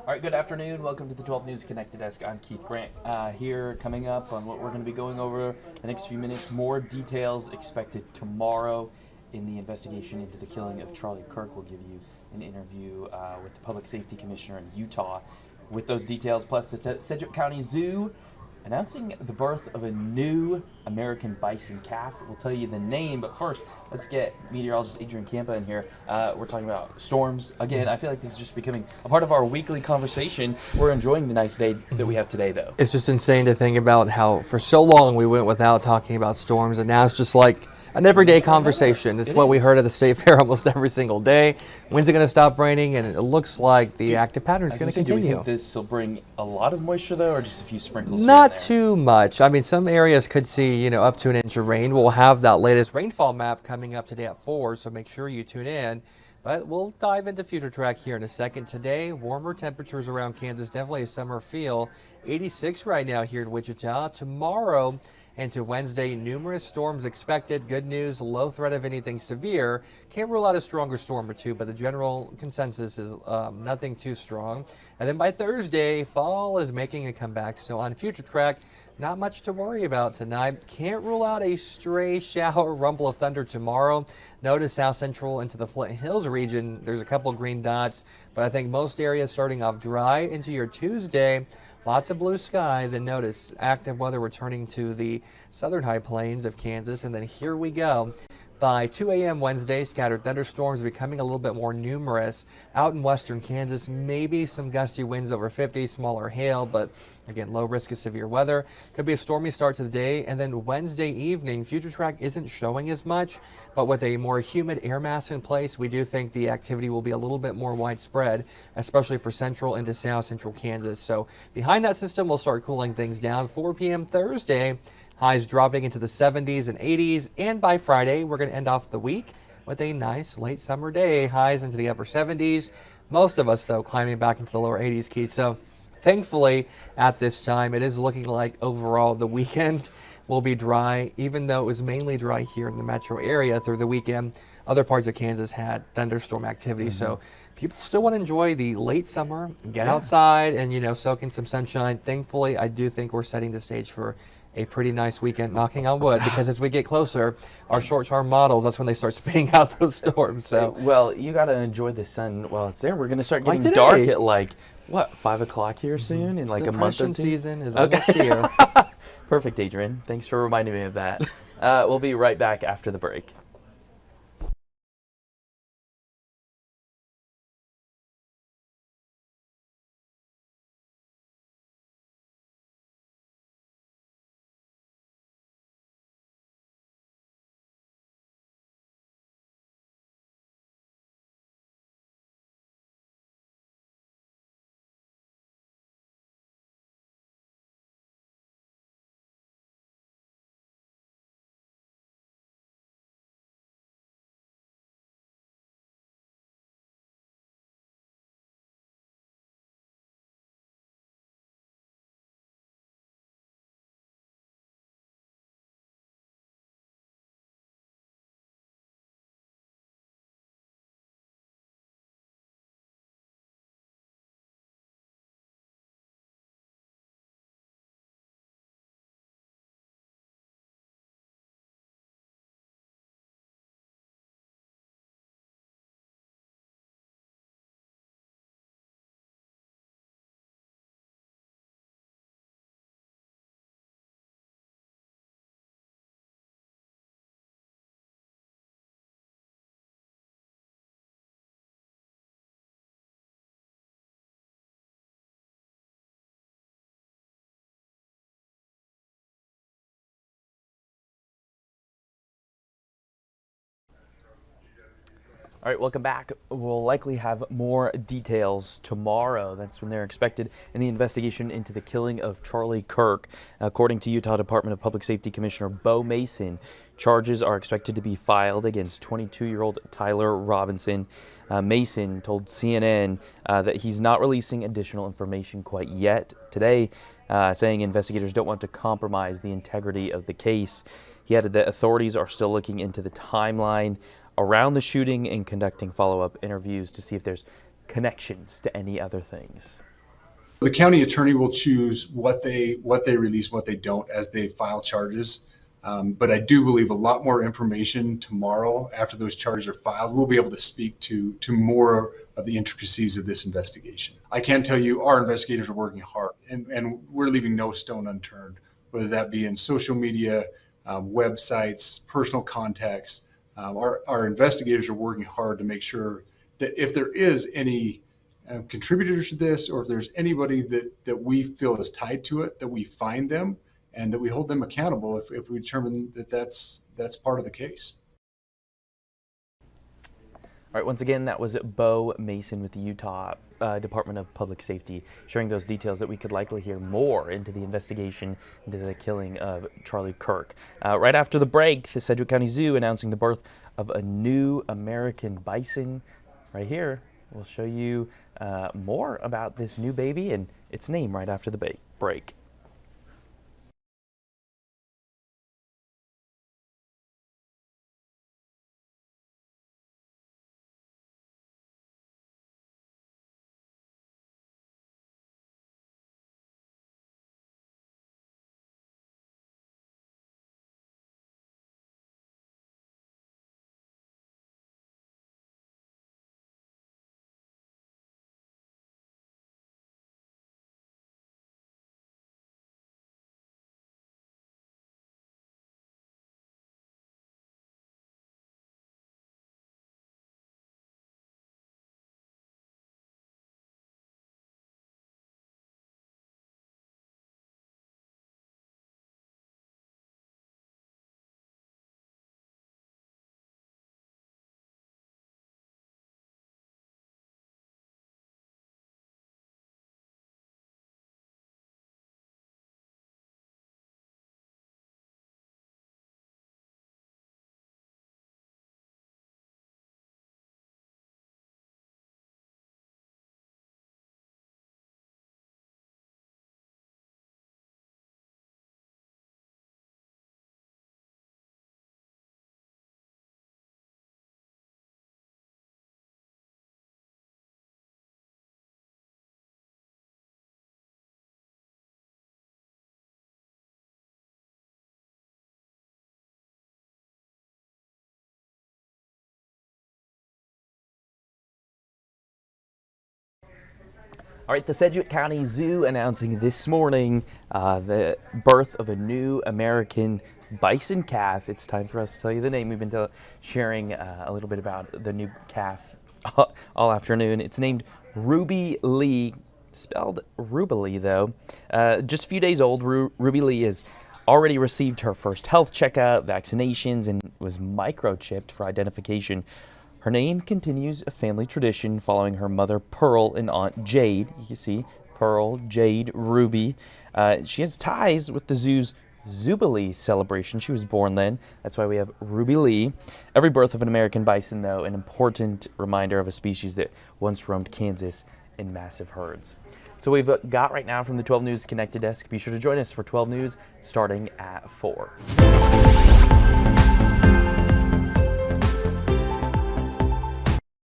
All right, good afternoon. Welcome to the 12 News Connected Desk. I'm Keith Grant. Here, coming up on what we're going to be going over the next few minutes, more details expected tomorrow in the investigation into the killing of Charlie Kirk. We'll give you an interview with the Public Safety Commissioner in Utah with those details, plus the Sedgwick County Zoo announcing the birth of a new American bison calf. We'll tell you the name, but first, let's get meteorologist Adrian Campa in here. We're talking about storms. Again, I feel like this is just becoming a part of our weekly conversation. We're enjoying the nice day that we have today, though. It's just insane to think about how for so long we went without talking about storms, and now it's just like an everyday conversation. It's what we heard at the State Fair almost every single day. When's it going to stop raining? And it looks like the active pattern is going to continue. Do we think this will bring a lot of moisture, though, or just a few sprinkles? Not too much. I mean, some areas could see, up to an inch of rain. We'll have that latest rainfall map coming up today at 4, so make sure you tune in. But we'll dive into Future Track here in a second. Today, warmer temperatures around Kansas, definitely a summer feel. 86 right now here in Wichita. Tomorrow into Wednesday, numerous storms expected. Good news, low threat of anything severe. Can't rule out a stronger storm or two, but the general consensus is nothing too strong. And then by Thursday, fall is making a comeback. So on Future Track, not much to worry about tonight. Can't rule out a stray shower, rumble of thunder tomorrow. Notice South Central into the Flint Hills region. There's a couple green dots, but I think most areas starting off dry into your Tuesday. Lots of blue sky. Then notice active weather returning to the southern high plains of Kansas. And then here we go. By 2 a.m. Wednesday, scattered thunderstorms becoming a little bit more numerous out in western Kansas. Maybe some gusty winds over 50, smaller hail, but again, low risk of severe weather. Could be a stormy start to the day. And then Wednesday evening, Future Track isn't showing as much, but with a more humid air mass in place, we do think the activity will be a little bit more widespread, especially for central into south central Kansas. So behind that system, we'll start cooling things down. 4 p.m. Thursday. Highs dropping into the 70s and 80s, and by Friday, we're going to end off the week with a nice late summer day. Highs into the upper 70s. Most of us, though, climbing back into the lower 80s, Keith. So thankfully, at this time, it is looking like overall the weekend will be dry, even though it was mainly dry here in the metro area through the weekend. Other parts of Kansas had thunderstorm activity, so people still want to enjoy the late summer, get outside and, soak in some sunshine. Thankfully, I do think we're setting the stage for a pretty nice weekend, knocking on wood, because as we get closer, our short-term models, that's when they start spitting out those storms. So, well, you got to enjoy the sun while it's there. We're going to start getting dark at 5 o'clock here soon in a month or two? Depression season is almost here. Perfect, Adrian. Thanks for reminding me of that. We'll be right back after the break. All right, welcome back. We'll likely have more details tomorrow. That's when they're expected in the investigation into the killing of Charlie Kirk. According to Utah Department of Public Safety Commissioner Bo Mason, charges are expected to be filed against 22-year-old Tyler Robinson. Mason told CNN that he's not releasing additional information quite yet today, saying investigators don't want to compromise the integrity of the case. He added that authorities are still looking into the timeline around the shooting and conducting follow-up interviews to see if there's connections to any other things. The county attorney will choose what they release, what they don't, as they file charges. But I do believe a lot more information tomorrow after those charges are filed. We'll be able to speak to more of the intricacies of this investigation. I can tell you our investigators are working hard, and we're leaving no stone unturned, whether that be in social media, websites, personal contacts. Our investigators are working hard to make sure that if there is any contributors to this, or if there's anybody that we feel is tied to it, that we find them and that we hold them accountable if we determine that that's part of the case. All right, once again, that was Bo Mason with the Utah Department of Public Safety, sharing those details that we could likely hear more into the investigation into the killing of Charlie Kirk. Right after the break, the Sedgwick County Zoo announcing the birth of a new American bison. Right here, we'll show you more about this new baby and its name right after the break. All right, the Sedgwick County Zoo announcing this morning the birth of a new American bison calf. It's time for us to tell you the name. We've been sharing a little bit about the new calf all afternoon. It's named Ruby Lee, spelled Ruby though. Just a few days old, Ruby Lee has already received her first health checkup, vaccinations, and was microchipped for identification. Her name continues a family tradition following her mother Pearl and aunt Jade. You can see Pearl, Jade, Ruby. She has ties with the zoo's Jubilee celebration. She was born then. That's why we have Ruby Lee. Every birth of an American bison, though, an important reminder of a species that once roamed Kansas in massive herds. So we've got right now from the 12 News Connected Desk. Be sure to join us for 12 News starting at 4.